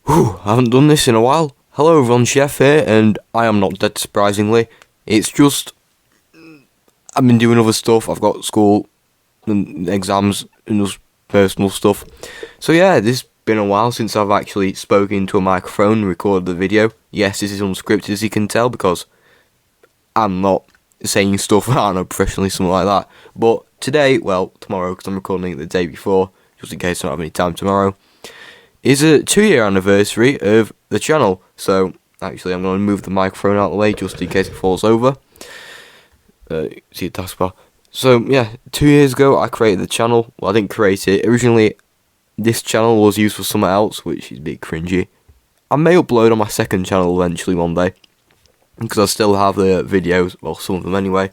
Whew, I haven't done this in a while. Hello everyone, Chef here, and I am not dead surprisingly. It's just, I've been doing other stuff. I've got school and exams and just personal stuff. So yeah, this has been a while since I've actually spoken into a microphone and recorded the video. Yes, this is unscripted as you can tell because I'm not saying stuff, I don't know, professionally, something like that. But today, well, tomorrow, because I'm recording it the day before, just in case I don't have any time tomorrow, is a 2-year anniversary of the channel. So actually I'm going to move the microphone out of the way just in case it falls over. See the taskbar. So yeah, 2 years ago I created the channel. Well, I didn't create it. Originally this channel was used for something else, which is a bit cringy. I may upload on my second channel eventually one day, because I still have the videos, well, some of them anyway.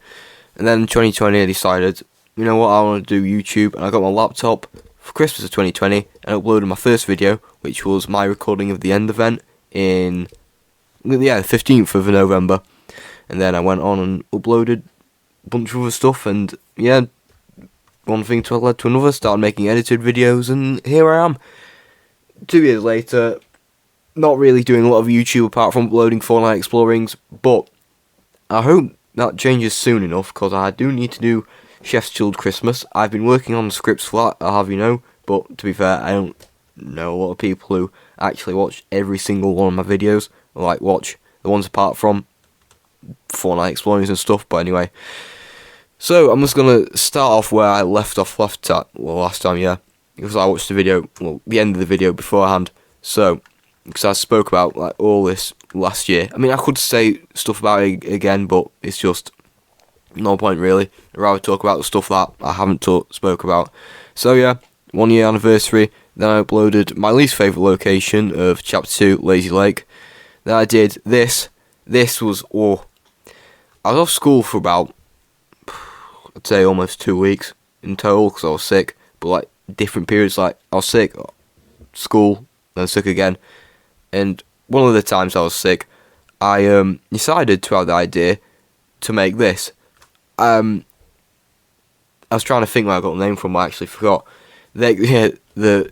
And then in 2020 I decided, you know what, I want to do YouTube, and I got my laptop for Christmas of 2020 and uploaded my first video, which was my recording of the end event in, the 15th of November. And then I went on and uploaded a bunch of other stuff, and yeah, one thing led to another, started making edited videos, and here I am. 2 years later, not really doing a lot of YouTube apart from uploading Fortnite Explorings, but I hope that changes soon enough, because I do need to do Chef's Chilled Christmas. I've been working on the scripts for that, I'll have you know, but to be fair, I don't know a lot of people who actually watch every single one of my videos, or like watch the ones apart from Fortnite Explorings and stuff. But anyway, so I'm just going to start off where I left last time, yeah, because I watched the video, well, the end of the video beforehand. So because I spoke about like all this last year. I mean, I could say stuff about it again, but it's just no point really. I'd rather talk about the stuff that I haven't spoke about. So yeah, 1 year anniversary. Then I uploaded my least favourite location of Chapter 2, Lazy Lake. Then I did this. This was, I was off school for about, I'd say almost 2 weeks in total, because I was sick. But like different periods, like I was sick, school, then sick again. And one of the times I was sick, I decided to have the idea to make this. I was trying to think where I got the name from, I actually forgot. The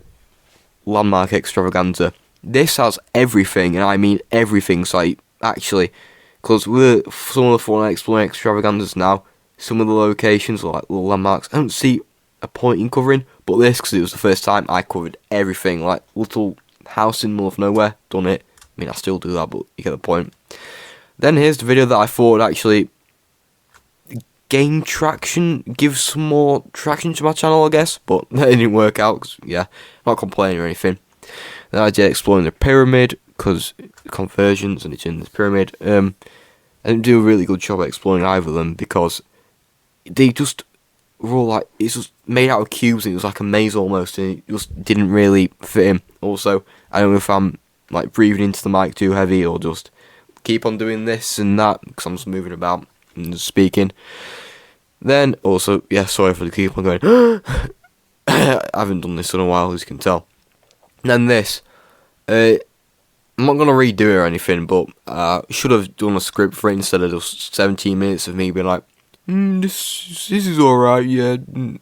Landmark Extravaganza. This has everything, and I mean everything, so actually, because with some of the Fortnite Exploring Extravaganzas now, some of the locations, like little landmarks, I don't see a point in covering, but this, because it was the first time, I covered everything, like little house in the middle of nowhere, done it. I mean, I still do that, but you get the point. Then here's the video that I thought would actually gain traction, give some more traction to my channel, I guess, but that didn't work out, cause, yeah, I'm not complaining or anything. Then I did Exploring the Pyramid, because conversions, and it's in the pyramid. I didn't do a really good job at exploring either of them, because they just were all like, it's just made out of cubes, and it was like a maze almost, and it just didn't really fit in. Also, I don't know if I'm like breathing into the mic too heavy, or just keep on doing this and that, because I'm just moving about and just speaking. Then also, yeah, sorry for the keep on going. I haven't done this in a while, as you can tell. And then this, I'm not gonna redo it or anything, but should have done a script for it instead of just 17 minutes of me being like, this is alright, yeah,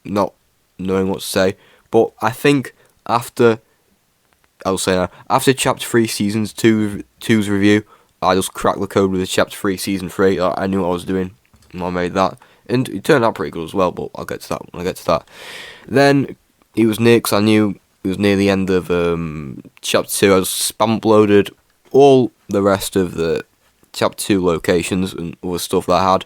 not knowing what to say. But I think after Chapter 3 Season 2's review, I just cracked the code with the Chapter 3 Season 3. I knew what I was doing when I made that, and it turned out pretty good as well, but I'll get to that when I get to that. Then it was near, because I knew it was near the end of Chapter 2. I just spam uploaded all the rest of the Chapter 2 locations and other stuff that I had.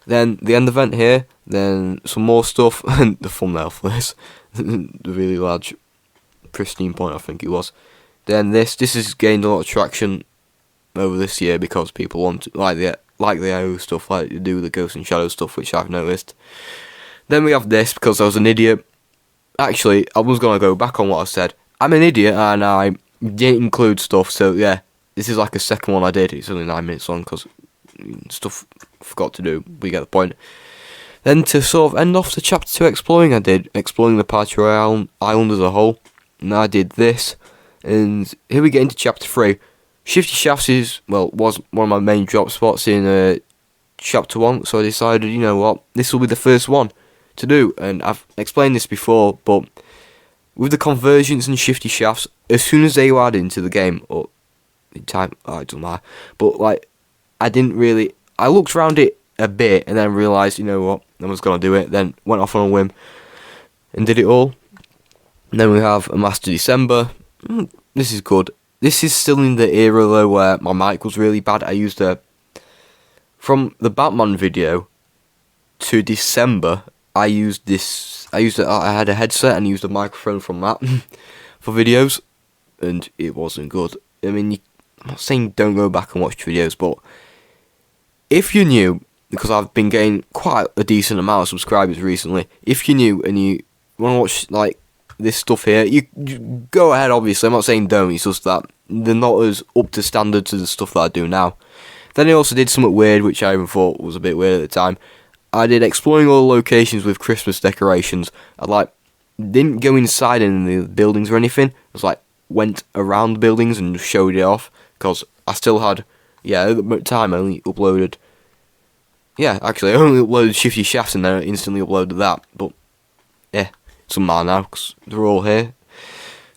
Then the end event here, then some more stuff, and the thumbnail for this, the really large pristine point, I think it was. Then this has gained a lot of traction over this year, because people want to, like the AO stuff, like to do the Ghost and Shadow stuff, which I've noticed. Then we have this, because I was an idiot. Actually, I was going to go back on what I said. I'm an idiot, and I didn't include stuff, so yeah, this is like a second one I did. It's only 9 minutes long, because stuff I forgot to do, but you get the point. Then to sort of end off the Chapter 2 exploring, I did Exploring the Party Royale Island as a whole, and I did this. And here we get into Chapter 3. Shifty Shafts was one of my main drop spots in Chapter 1, so I decided, you know what, this will be the first one to do. And I've explained this before, but with the conversions and Shifty Shafts, as soon as they were added into the game, or in time, it doesn't matter. But like, I looked around it a bit and then realised, you know what, I was gonna do it. Then went off on a whim and did it all. And then we have a Master December. This is good. This is still in the era though where my mic was really bad. I used from the Batman video to December. I had a headset and used a microphone from that for videos, and it wasn't good. I mean, I'm not saying don't go back and watch videos, but if you're new, because I've been getting quite a decent amount of subscribers recently, if you're new and you want to watch like this stuff here, you go ahead. Obviously, I'm not saying don't. It's just that they're not as up to standard to the stuff that I do now. Then I also did something weird, which I even thought was a bit weird at the time. I did exploring all the locations with Christmas decorations. I didn't go inside any of the buildings or anything. I was went around the buildings and showed it off, because I still had, at the time I only uploaded, I only uploaded Shifty Shafts and then I instantly uploaded that, but yeah, it doesn't matter now because they're all here.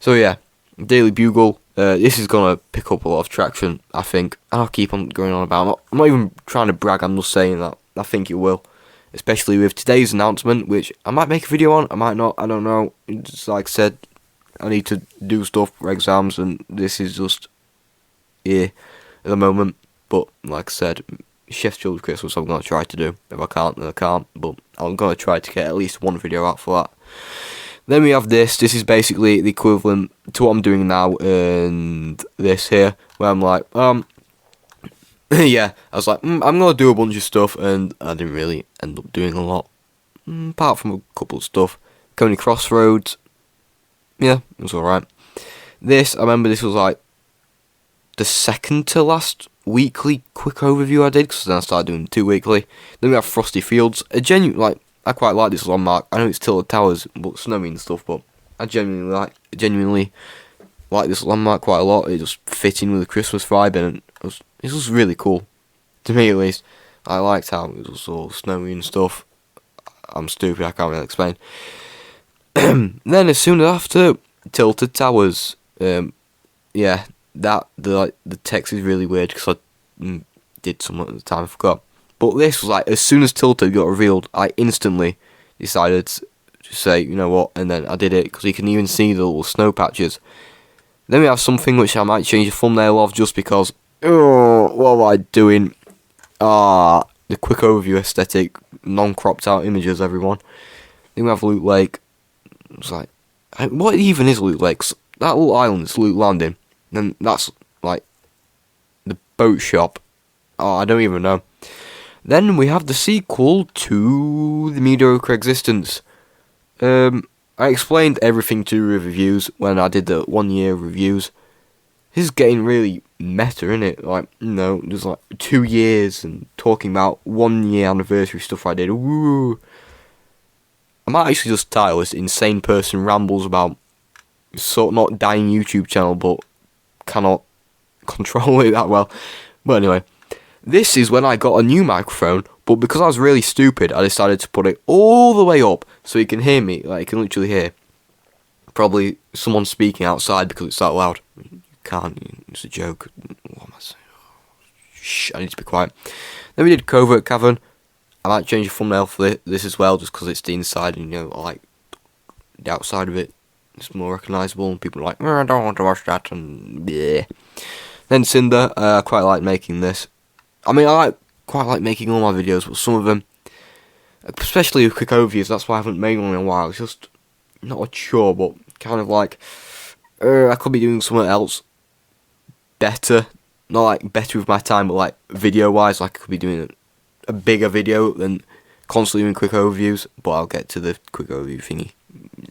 So yeah, Daily Bugle, this is going to pick up a lot of traction, I think, and I'll keep on going on about it. I'm not even trying to brag, I'm just saying that I think it will. Especially with today's announcement, which I might make a video on, I might not, I don't know. It's like I said, I need to do stuff for exams, and this is just here at the moment. But like I said, Chef's Children's Christmas I'm going to try to do. If I can't, then I can't, but I'm going to try to get at least one video out for that. Then we have this. This is basically the equivalent to what I'm doing now, and this here, where I'm like, yeah, I was like, I'm going to do a bunch of stuff, and I didn't really end up doing a lot, apart from a couple of stuff. Coney Crossroads, yeah, it was alright. This, I remember this was like the second to last weekly quick overview I did, because then I started doing 2 weekly. Then we have Frosty Fields, a genuine, I quite like this landmark. I know it's Tilted Towers, but snowy and stuff, but I genuinely like this landmark quite a lot. It just fit in with the Christmas vibe, and it was really cool, to me at least. I liked how it was all snowy and stuff. I'm stupid, I can't really explain. Then as soon after, Tilted Towers. The text is really weird because I did something at the time, I forgot. But this was as soon as Tilted got revealed, I instantly decided to say, you know what, and then I did it, because you can even see the little snow patches. Then we have something which I might change the thumbnail of, just because, what am I doing? The quick overview aesthetic, non-cropped out images, everyone. Then we have Loot Lake. It's what even is Loot Lake? That little island is Loot Landing. Then that's, the boat shop. I don't even know. Then we have the sequel to The Mediocre Existence. I explained everything to reviews when I did the 1 year reviews. This is getting really meta, innit? There's 2 years and talking about 1 year anniversary stuff I did. Woo! I might actually just title this Insane Person Rambles About not dying YouTube channel, but cannot control it that well. But anyway, this is when I got a new microphone, but because I was really stupid, I decided to put it all the way up so you can hear me, you can literally hear probably someone speaking outside because it's that loud. You can't, it's a joke. What am I saying? Shh, I need to be quiet. Then we did Covert Cavern. I might change the thumbnail for this as well, just because it's the inside and, the outside of it. It's more recognisable, and people are like, I don't want to watch that, and yeah. Then Cinder, I quite like making this. I mean, I quite like making all my videos, but some of them, especially with quick overviews, that's why I haven't made one in a while. It's just not a chore, but kind of I could be doing something else better. Not better with my time, but video wise, I could be doing a bigger video than constantly doing quick overviews. But I'll get to the quick overview thingy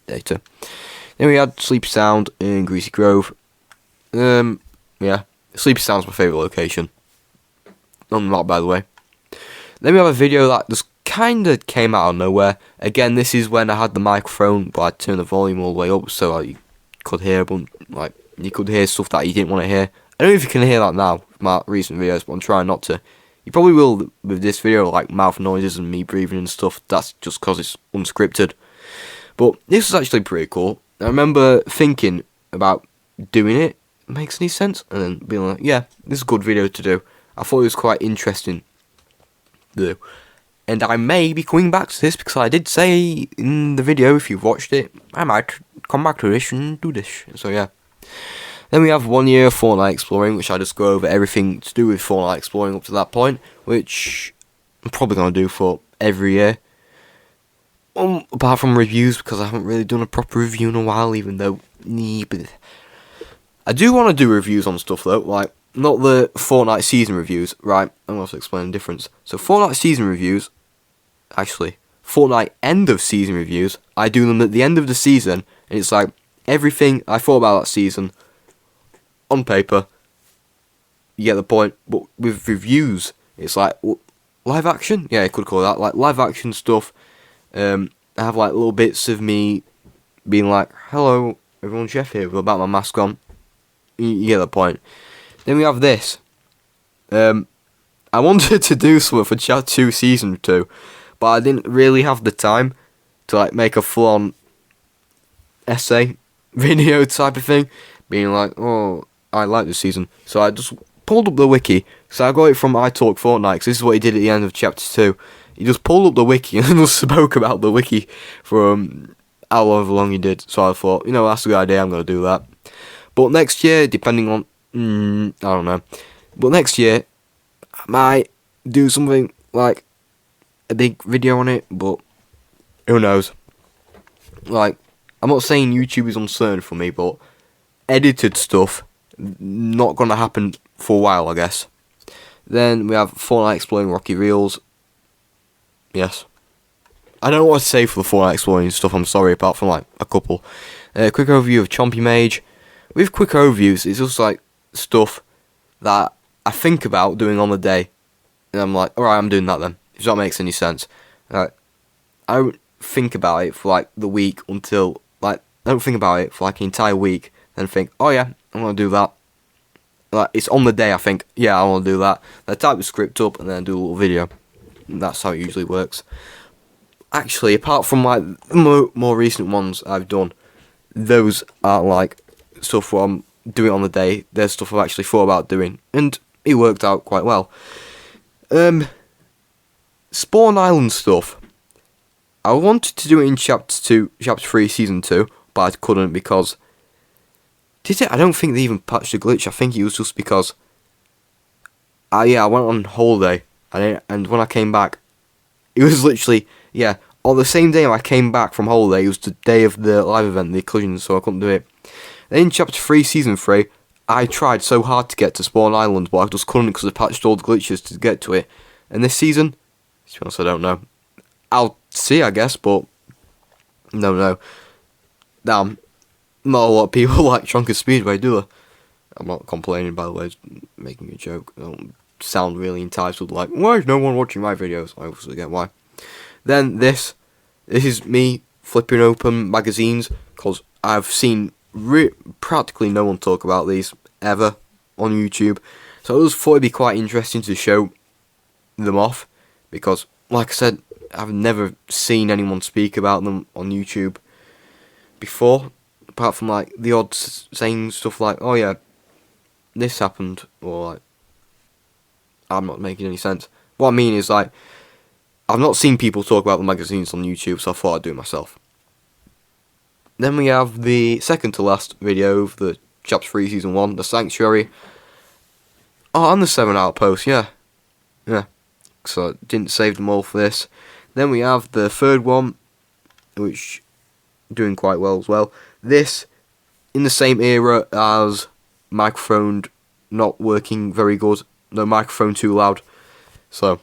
later. Then we had Sleepy Sound in Greasy Grove. Sleepy Sound's my favourite location. On that, by the way. Then we have a video that just kind of came out of nowhere. Again, this is when I had the microphone, but I turned the volume all the way up so you could hear, you could hear stuff that you didn't want to hear. I don't know if you can hear that now with my recent videos, but I'm trying not to. You probably will with this video, mouth noises and me breathing and stuff. That's just because it's unscripted. But this was actually pretty cool. I remember thinking about doing it makes any sense, and then being like, yeah, this is a good video to do. I thought it was quite interesting to do. And I may be coming back to this because I did say in the video, if you've watched it, I might come back to this and do this. So yeah. Then we have 1 year of Fortnite exploring, which I just go over everything to do with Fortnite exploring up to that point, which I'm probably going to do for every year. Apart from reviews, because I haven't really done a proper review in a while, even though I do want to do reviews on stuff though, like, not the Fortnite season reviews, right? I'm going to explain the difference. So Fortnite season reviews, actually, Fortnite end of season reviews, I do them at the end of the season, and it's like, everything I thought about that season, on paper, you get the point, but with reviews, it's like, live action? Yeah, you could call it that, like, live action stuff. I have, like, little bits of me being like, hello, everyone, Chef here, about my mask on. You get the point. Then we have this. I wanted to do something for Chapter 2 Season 2, but I didn't really have the time to, like, make a full-on essay video type of thing, being like, oh, I like this season. So I just pulled up the wiki. So I got it from I Talk Fortnite, because this is what he did at the end of Chapter 2. He just pulled up the wiki and just spoke about the wiki for however long he did. So I thought, you know, that's a good idea, I'm going to do that. But next year, depending on, I don't know. But next year, I might do something like a big video on it, but who knows. Like, I'm not saying YouTube is uncertain for me, but edited stuff, not going to happen for a while, I guess. Then we have Fortnite Exploring Rocky Reels. Yes. I don't know what to say for the Fortnite Exploring stuff, I'm sorry, apart from like a couple. Quick overview of Chompy Mage. With quick overviews, it's just like stuff that I think about doing on the day. And I'm like, alright, I'm doing that then. If that makes any sense. Like, I don't think about it for like the week until, like, I don't think about it for like an entire week. Then think, oh yeah, I'm going to do that. Like, it's on the day I think, yeah, I want to do that. I type the script up and then do a little video. And that's how it usually works. Actually, apart from like the more recent ones I've done, those are like stuff what I'm doing on the day. There's stuff I've actually thought about doing, and it worked out quite well. Spawn Island stuff. I wanted to do it in Chapter 3, Season 2, but I couldn't because... Did it? I don't think they even patched the glitch. I think it was just because... I went on holiday, and when I came back, it was literally... Yeah, on the same day I came back from holiday, it was the day of the live event, the collision, so I couldn't do it. Then in Chapter 3, Season 3, I tried so hard to get to Spawn Island, but I just couldn't because I patched all the glitches to get to it. And this season, to be honest, I don't know. I'll see, I guess, but... No. Damn. Not a lot of people like Chonka Speedway, do they? I'm not complaining, by the way, just making a joke. I don't sound really entitled, like, why is no one watching my videos? I obviously get why. Then this is me flipping open magazines, because I've seen practically no one talk about these ever on YouTube. So I just thought it'd be quite interesting to show them off, because, like I said, I've never seen anyone speak about them on YouTube before, apart from like the odd saying stuff like, oh yeah, this happened, or like, I'm not making any sense. What I mean is, like, I've not seen people talk about the magazines on YouTube, so I thought I'd do it myself. Then we have the second to last video of the Chapter 3 Season 1, The Sanctuary. Oh, and the 7 Outpost, yeah. So I didn't save them all for this. Then we have the third one, which doing quite well as well. This, in the same era as microphone not working very good. No microphone too loud. So,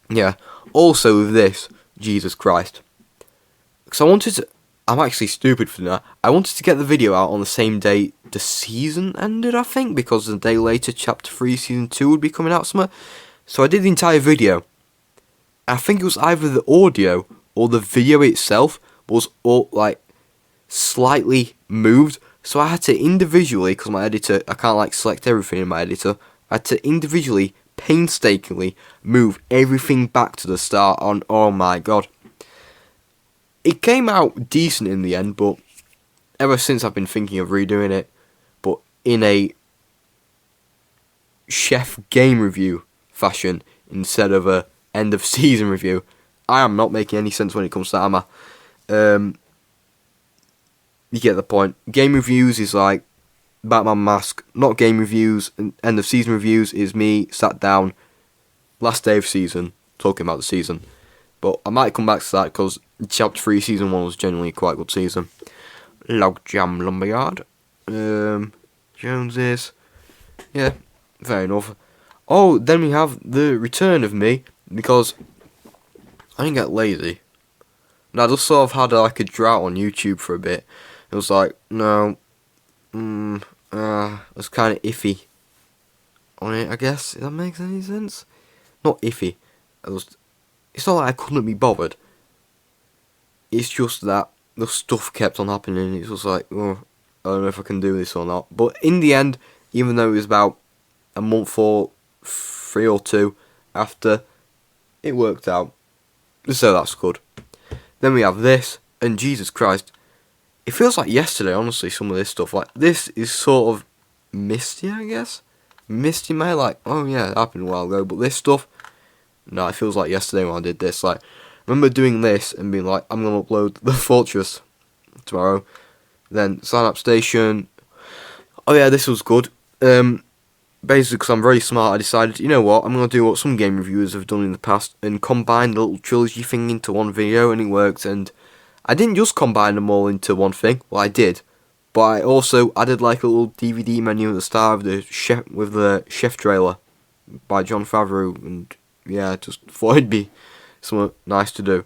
yeah. Also with this, Jesus Christ. Because I'm actually stupid for that. I wanted to get the video out on the same day the season ended, I think, because the day later Chapter 3 Season 2 would be coming out somewhere. So I did the entire video. I think it was either the audio or the video itself was all, like, slightly moved. So I had to individually, because my editor, I can't like select everything in my editor, I had to individually, painstakingly move everything back to the start on, oh my god. It came out decent in the end, but ever since I've been thinking of redoing it. in a chef game review fashion instead of a end of season review. I am not making any sense when it comes to that, am I? You get the point. Game reviews is like Batman Mask, not game reviews. And end of season reviews is me sat down last day of season talking about the season. But I might come back to that because Chapter 3 Season 1 was genuinely quite a good season. Logjam Lumberyard. Joneses. Yeah, fair enough. Oh, then we have the return of me because I didn't get lazy. And I just sort of had like a drought on YouTube for a bit. It was like, no, it was kind of iffy on it, I guess. If that makes any sense? Not iffy. It's not like I couldn't be bothered. It's just that the stuff kept on happening. It was like, oh, I don't know if I can do this or not. But in the end, even though it was about a month or 3 or 2 after, it worked out. So that's good. Then we have this, and Jesus Christ, it feels like yesterday, honestly, some of this stuff. Like, this is sort of misty, I guess. Misty, mate, like, oh yeah, it happened a while ago. But this stuff, no, it feels like yesterday when I did this. Like, I remember doing this and being like, I'm going to upload The Fortress tomorrow. Then Sign Up Station. Oh yeah, this was good. Basically, because I'm very smart, I decided, you know what, I'm going to do what some game reviewers have done in the past and combine the little trilogy thing into one video, and it worked. And I didn't just combine them all into one thing, well I did, but I also added like a little DVD menu at the start of the chef with the chef trailer by Jon Favreau, and yeah, just thought it'd be something nice to do.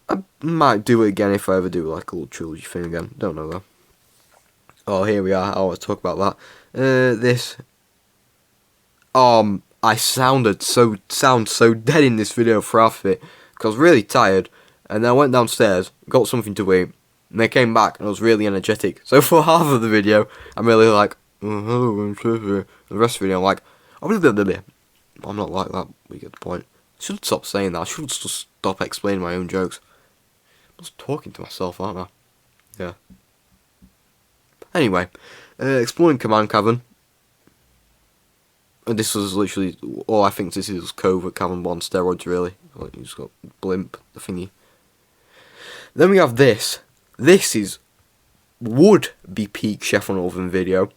I might do it again if I ever do like a little trilogy thing again, don't know though. Oh, here we are, I want to talk about that. This. I sound so dead in this video for half of it, because I was really tired, and then I went downstairs, got something to eat, and I came back, and I was really energetic. So for half of the video, I'm really like, oh, hello, I'm Trevor. The rest of the video, I'm like, I'm not like that, but you get the point. I should stop saying that, I should just stop explaining my own jokes. I'm just talking to myself, aren't I? Yeah. Anyway, exploring Command Cavern. And this was literally, I think this is Covert Cavern 1 steroids, really. Like, you just got Blimp, the thingy. Then we have this. This would be peak Chefonaoven video.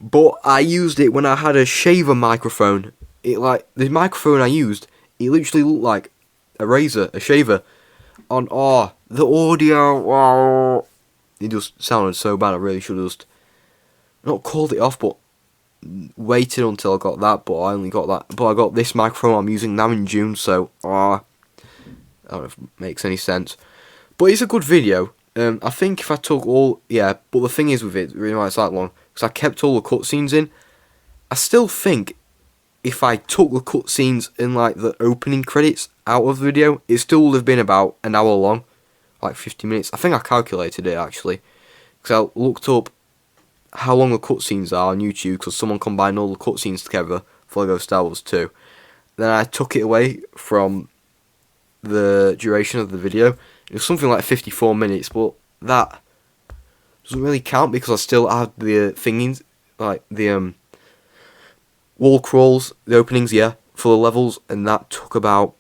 But I used it when I had a shaver microphone. The microphone I used, it literally looked like a razor, a shaver. The audio, it just sounded so bad. I really should have just not called it off, but waited until I got that. But I only got that. But I got this microphone I'm using now in June, so I don't know if it makes any sense. But it's a good video. I think if I took all, but the thing is with it, the reason why it's that long, because I kept all the cutscenes in. I still think if I took the cutscenes in like the opening credits out of the video, it still would have been about an hour long, like 50 minutes. I think I calculated it actually, because I looked up how long the cutscenes are on YouTube, because someone combined all the cutscenes together for Lego Star Wars 2. Then I took it away from the duration of the video. It was something like 54 minutes, but that doesn't really count because I still had the thingings, like the wall crawls, the openings, for the levels, and that took about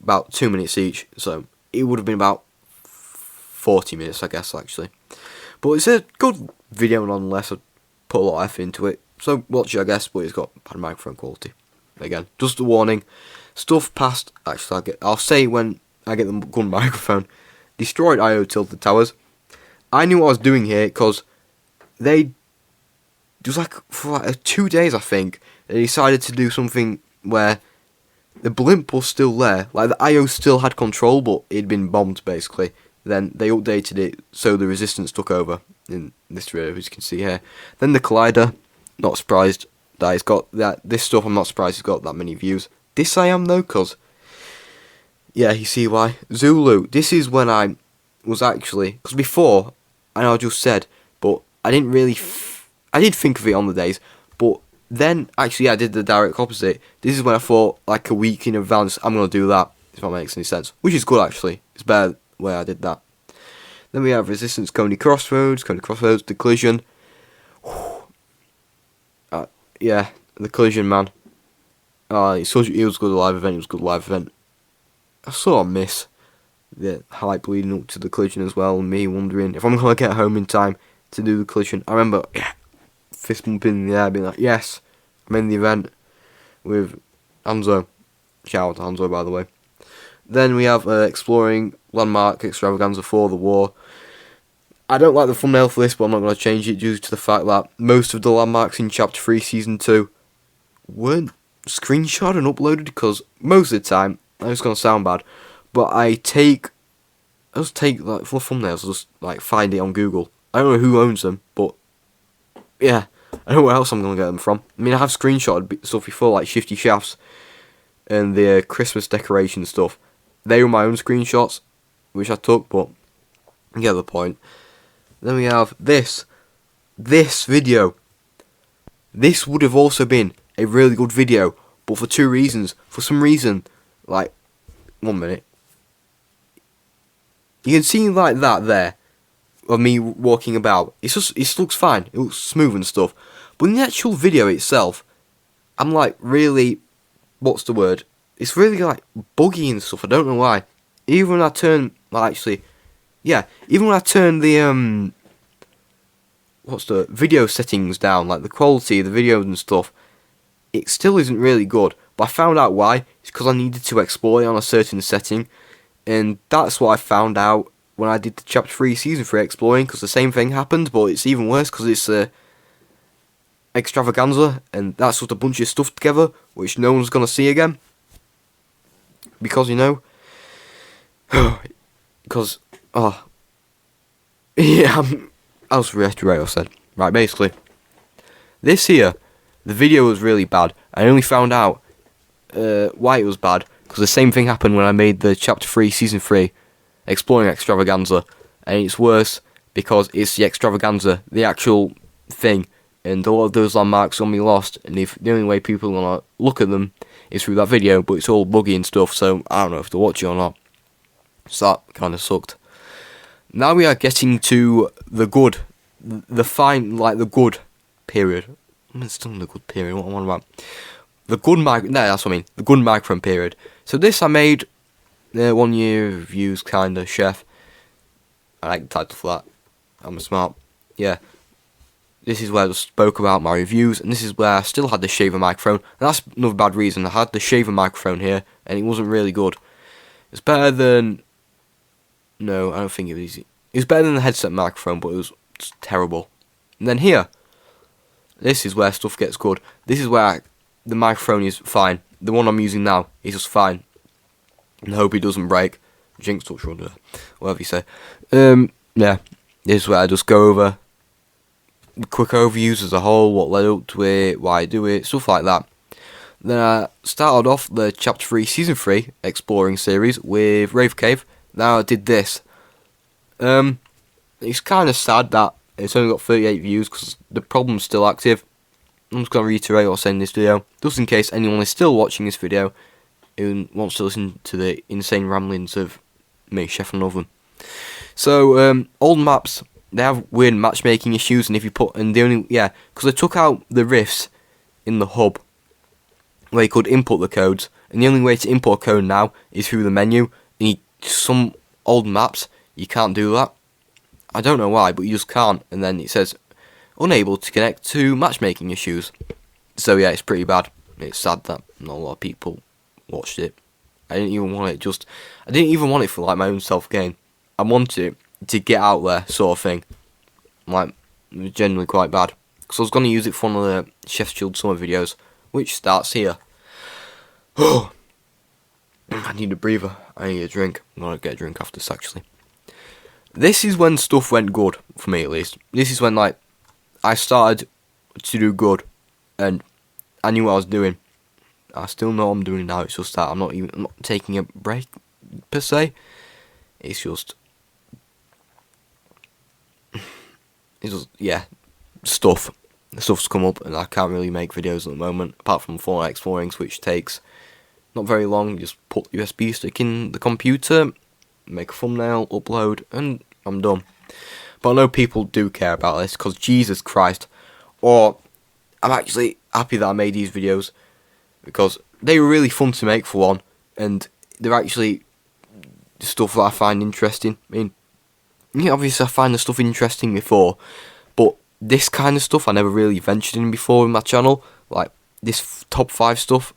about 2 minutes each. So it would have been about 40 minutes, I guess, actually. But it's a good video nonetheless. I put a lot of effort into it. So watch it, I guess, but it's got bad microphone quality. Again, just a warning. Stuff past, actually, I'll say when I get the good microphone. Destroyed IO Tilted Towers. I knew what I was doing here because it was like for like 2 days, I think, they decided to do something where the blimp was still there. Like the IO still had control, but it'd been bombed basically. Then they updated it so the resistance took over in this video, as you can see here. Then the collider, not surprised that it's got that. This stuff, I'm not surprised it's got that many views. This I am though, because you see why. Zulu, this is when I was actually, because before, I know I just said, but I didn't really, I did think of it on the days, but then actually I did the direct opposite. This is when I thought, like a week in advance, I'm going to do that, if that makes any sense. Which is good actually, it's better where I did that. Then we have Resistance, Coney Crossroads, The Collision. Yeah, The Collision, man. It was a good live event. I sort of miss the hype leading up to The Collision as well, and me wondering if I'm going to get home in time to do The Collision. I remember, fist pumping in the air, being like, yes, I'm in the event with Hanzo. Shout out to Hanzo, by the way. Then we have Exploring Landmark Extravaganza for the War. I don't like the thumbnail for this, but I'm not going to change it due to the fact that most of the landmarks in Chapter 3 Season 2 weren't screenshot and uploaded, because most of the time, it's going to sound bad, but I just take like for thumbnails, I just like find it on Google. I don't know who owns them, but yeah, I don't know where else I'm going to get them from. I mean, I have screenshotted stuff before, like Shifty Shafts and the Christmas decoration stuff. They were my own screenshots, which I took, but you get the point. Then we have this video. This would have also been a really good video, but for two reasons. For some reason, like, 1 minute. You can see like that there, of me walking about. It looks fine. It looks smooth and stuff. But in the actual video itself, I'm like really, what's the word? It's really like buggy and stuff. I don't know why. Even when I turn, even when I turn the video settings down, like the quality of the videos and stuff, it still isn't really good. But I found out why. It's because I needed to explore it on a certain setting, and that's what I found out when I did the Chapter 3 Season 3 exploring, because the same thing happened, but it's even worse because it's extravaganza, and that's just a bunch of stuff together, which no one's going to see again. Because, yeah, I'll just reiterate what I said. Right, basically, this here, the video was really bad. I only found out why it was bad because the same thing happened when I made the Chapter 3 Season 3 Exploring Extravaganza, and it's worse because it's the extravaganza, the actual thing, and a lot of those landmarks are going to be lost, and if the only way people are going to look at them is through that video, but it's all buggy and stuff, so I don't know if to watch it or not. So that kind of sucked. Now we are getting to the good, the good period. I'm still in the good period, what am I on about? That's what I mean, the good microphone period. So this I made 1 year reviews, kinda, chef. I like the title for that. I'm smart. Yeah. This is where I spoke about my reviews, and this is where I still had the shaver microphone. And that's another bad reason. I had the shaver microphone here, and it wasn't really good. It's better than... No, I don't think it was easy. It was better than the headset microphone, but it was terrible. And then here, this is where stuff gets good. This is where the microphone is fine. The one I'm using now is just fine. And I hope it doesn't break. Jinx touch or whatever you say. Yeah, this is where I just go over quick overviews as a whole, what led up to it, why I do it, stuff like that. Then I started off the Chapter 3 Season 3 Exploring series with Rave Cave. Now I did this. It's kind of sad that it's only got 38 views because the problem's still active. I'm just going to reiterate what I said in this video, just in case anyone is still watching this video who wants to listen to the insane ramblings of me, Chefonaoven. So, old maps, they have weird matchmaking issues, and if you put, because they took out the rifts in the hub where you could input the codes, and the only way to import a code now is through the menu, and some old maps, you can't do that. I don't know why, but you just can't, and then it says, unable to connect to matchmaking issues. So yeah, it's pretty bad. It's sad that not a lot of people watched it. I didn't even want it for like my own self-gain. I wanted it to get out there, sort of thing. Like, it was genuinely quite bad. Because I was going to use it for one of the Chef's Chilled Summer videos, which starts here. I need a breather. I need a drink. I'm going to get a drink after this, actually. This is when stuff went good, for me at least. This is when, like, I started to do good, and I knew what I was doing. I still know what I'm doing now, it's just that I'm not taking a break, per se. It's just, stuff's come up, and I can't really make videos at the moment, apart from Fortnite Exploring, which takes not very long. You just put USB stick in the computer, make a thumbnail, upload, and I'm done. But I know people do care about this, because Jesus Christ. Or, I'm actually happy that I made these videos, because they were really fun to make for one, and they're actually stuff that I find interesting. I mean, yeah, obviously I find the stuff interesting before, but this kind of stuff I never really ventured in before in my channel, like this top 5 stuff.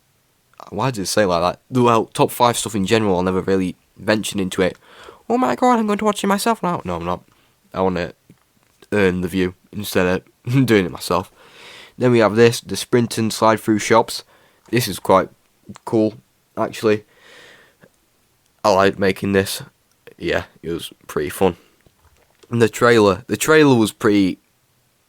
Why did it say like that? Well, top 5 stuff in general, I never really ventured into it. Oh my god, I'm going to watch it myself now. No, I'm not. I want to earn the view instead of doing it myself. Then we have this, the sprint and slide through shops. This is quite cool, actually. I like making this. Yeah, it was pretty fun. And the trailer was pretty...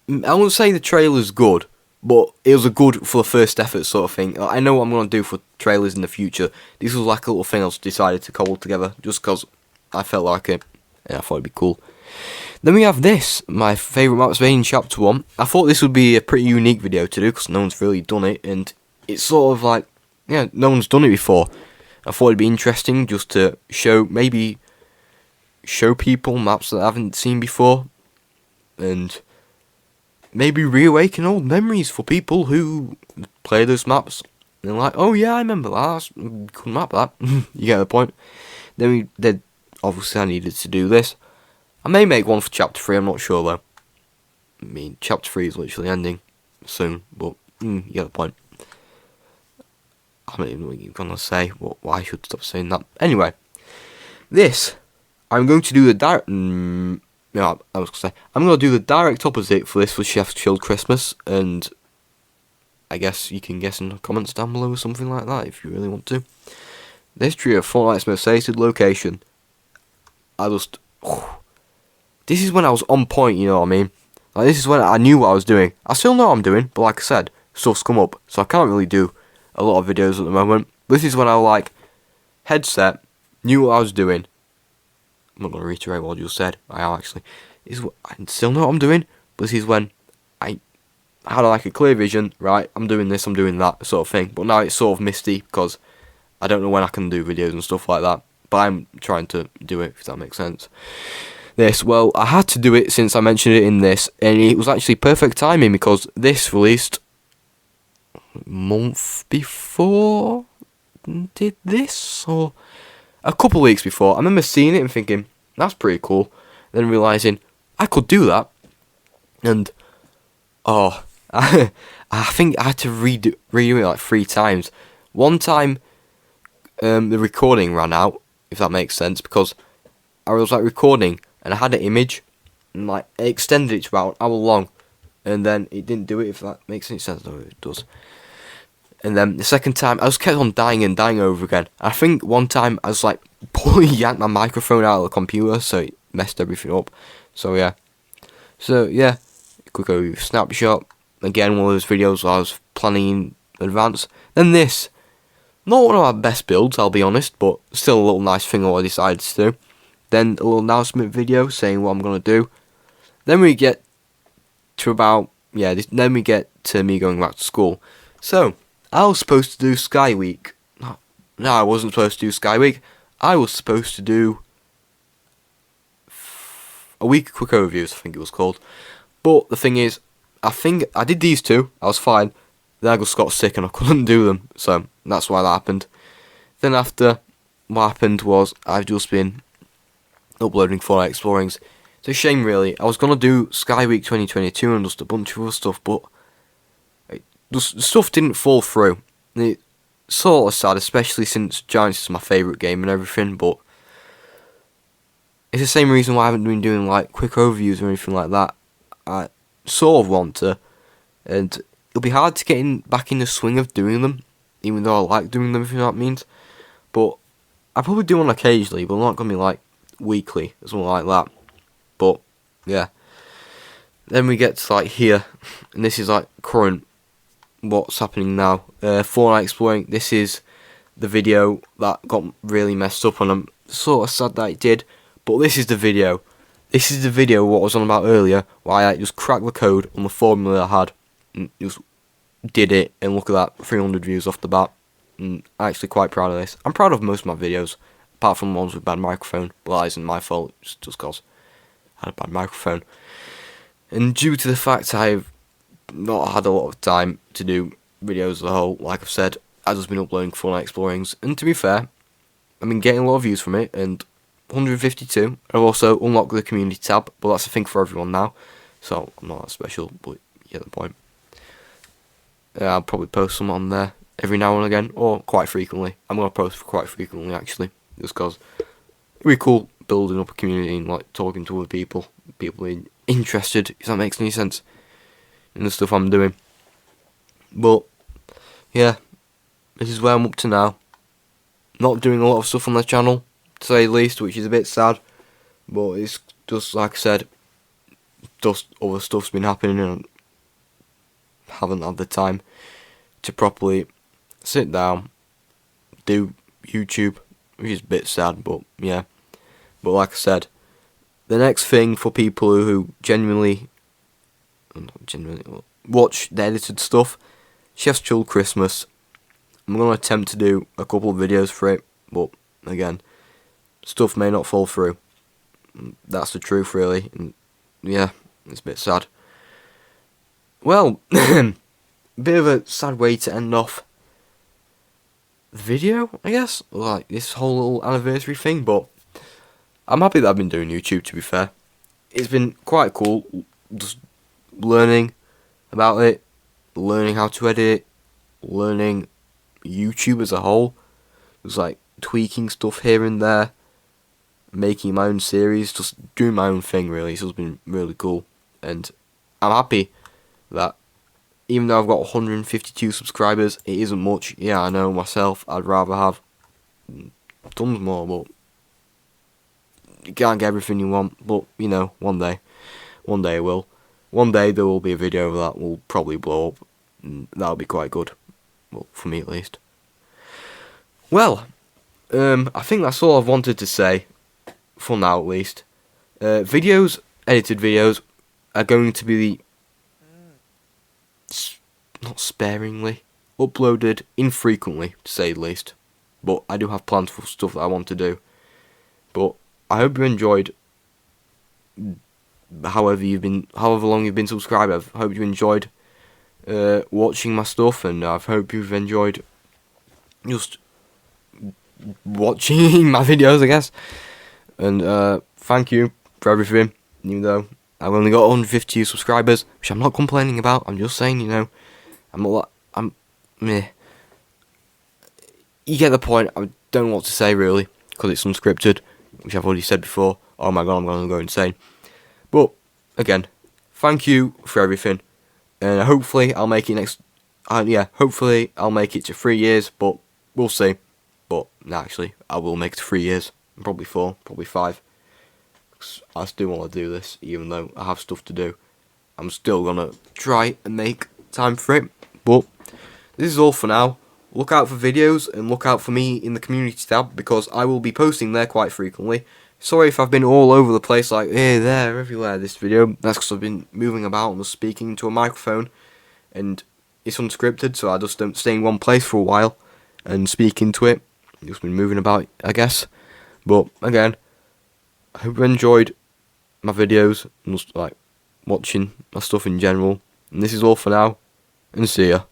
I wouldn't say the trailer's good, but it was a good for the first effort sort of thing. I know what I'm going to do for trailers in the future. This was like a little thing I just decided to cobble together, just because I felt like it, and I thought it'd be cool. Then we have this, my favourite maps being Chapter 1. I thought this would be a pretty unique video to do, because no one's really done it, and it's sort of like, yeah, no one's done it before. I thought it'd be interesting just to show people maps that I haven't seen before, and maybe reawaken old memories for people who play those maps. And they're like, oh yeah, I remember that, that's a good map that. You get the point. Then obviously I needed to do this. I may make one for Chapter 3, I'm not sure though. I mean, Chapter 3 is literally ending soon, but you get the point. I don't even know what you're going to say, but why I should stop saying that. Anyway, this, I'm going to do the direct... I'm going to do the direct opposite for this for Chef's Chilled Christmas, and I guess you can guess in the comments down below or something like that if you really want to. This tree of Fortnite's most hated location. This is when I was on point, you know what I mean? Like, this is when I knew what I was doing. I still know what I'm doing, but like I said, stuff's come up, so I can't really do a lot of videos at the moment. This is when I like headset, knew what I was doing. I'm not going to reiterate what I just said. I still know what I'm doing, but this is when I had like a clear vision, right, I'm doing this, I'm doing that sort of thing. But now it's sort of misty because I don't know when I can do videos and stuff like that. But I'm trying to do it, if that makes sense. Well, I had to do it since I mentioned it in this, and it was actually perfect timing because this released a month before did this, or a couple of weeks before. I remember seeing it and thinking, that's pretty cool. Then realising I could do that, and I think I had to redo it like 3 times. One time, the recording ran out, if that makes sense, because I was like recording and I had an image and like it extended it to about an hour long, and then it didn't do it, if that makes any sense. No, it does. And then the second time I just kept on dying over again. I think one time I was like pulling yanked my microphone out of the computer, so it messed everything up. So yeah, quick overview snapshot. Again, one of those videos I was planning in advance. Then this, not one of my best builds, I'll be honest, but still a little nice thing what I decided to do. Then a little announcement video saying what I'm gonna do. Then we get to then we get to me going back to school. So I was supposed to do Sky Week. No, I wasn't supposed to do Sky Week. I was supposed to do a week of quick overviews, I think it was called. But the thing is, I think I did these 2. I was fine. Then I just got sick and I couldn't do them. So that's why that happened. Then after, what happened was I've just been uploading Fortnite Explorings. It's a shame really. I was going to do Sky Week 2022 and just a bunch of other stuff, but the stuff didn't fall through. It's sort of sad, especially since Giants is my favourite game and everything, but it's the same reason why I haven't been doing like quick overviews or anything like that. I sort of want to, and it'll be hard to get back in the swing of doing them, even though I like doing them, if you know what I mean. But I probably do one occasionally, but I'm not going to be like weekly or something like that. But yeah, then we get to like here, and this is like current what's happening now. Fortnite Exploring. This is the video that got really messed up, and I'm sort of sad that it did. But this is the video. This is the video what I was on about earlier, where I just cracked the code on the formula I had, and just did it, and look at that, 300 views off the bat. And I'm actually quite proud of this. I'm proud of most of my videos, apart from ones with bad microphone, but that isn't my fault, it's just cause had a bad microphone. And due to the fact I've not had a lot of time to do videos as a whole, like I've said, I've just been uploading Fortnite Explorings. And to be fair, I've been getting a lot of views from it, and 152. I've also unlocked the community tab, but that's a thing for everyone now, so I'm not that special, but you get the point. I'll probably post some on there every now and again, or quite frequently. I'm going to post quite frequently, actually, just because it'd be cool building up a community and like talking to other people being interested, if that makes any sense, in the stuff I'm doing. But yeah, this is where I'm up to now. Not doing a lot of stuff on the channel, to say the least, which is a bit sad, but it's just like I said, just other stuff's been happening and I haven't had the time to properly sit down, do YouTube, which is a bit sad, but yeah. But like I said, the next thing for people who genuinely watch the edited stuff, Chef's Chill Christmas. I'm going to attempt to do a couple of videos for it, but again, stuff may not fall through. That's the truth, really. And yeah, it's a bit sad. Well, a bit of a sad way to end off the video, I guess. Like this whole little anniversary thing, but I'm happy that I've been doing YouTube, to be fair. It's been quite cool, just learning about it, learning how to edit, learning YouTube as a whole. It was like tweaking stuff here and there, making my own series, just doing my own thing really. So it's been really cool, and I'm happy that even though I've got 152 subscribers, it isn't much. Yeah, I know myself, I'd rather have tons more, but you can't get everything you want. But you know, one day it will. One day there will be a video that will probably blow up, and that'll be quite good. Well, for me at least. Well, I think that's all I've wanted to say, for now at least. Edited videos, are going to be, not sparingly, uploaded infrequently, to say the least. But I do have plans for stuff that I want to do. But I hope you enjoyed, however long you've been subscribed. I hope you enjoyed watching my stuff, and I hope you've enjoyed just watching my videos, I guess. And thank you for everything, even though I've only got 150 subscribers, which I'm not complaining about. I'm just saying, you know, meh. You get the point. I don't know what to say really, because it's unscripted, which I've already said before. Oh my god, I'm going to go insane. But again, thank you for everything. And hopefully I'll make it hopefully I'll make it to 3 years, but we'll see. But no, actually, I will make it to 3 years, probably 4, probably 5. I still want to do this, even though I have stuff to do. I'm still gonna try and make time for it. But this is all for now. Look out for videos and look out for me in the community tab, because I will be posting there quite frequently. Sorry if I've been all over the place, like here, there, everywhere this video. That's because I've been moving about and just speaking to a microphone, and it's unscripted, so I just don't stay in one place for a while and speak into it. Just been moving about, I guess. But again, I hope you enjoyed my videos and just like watching my stuff in general. And this is all for now, and see ya.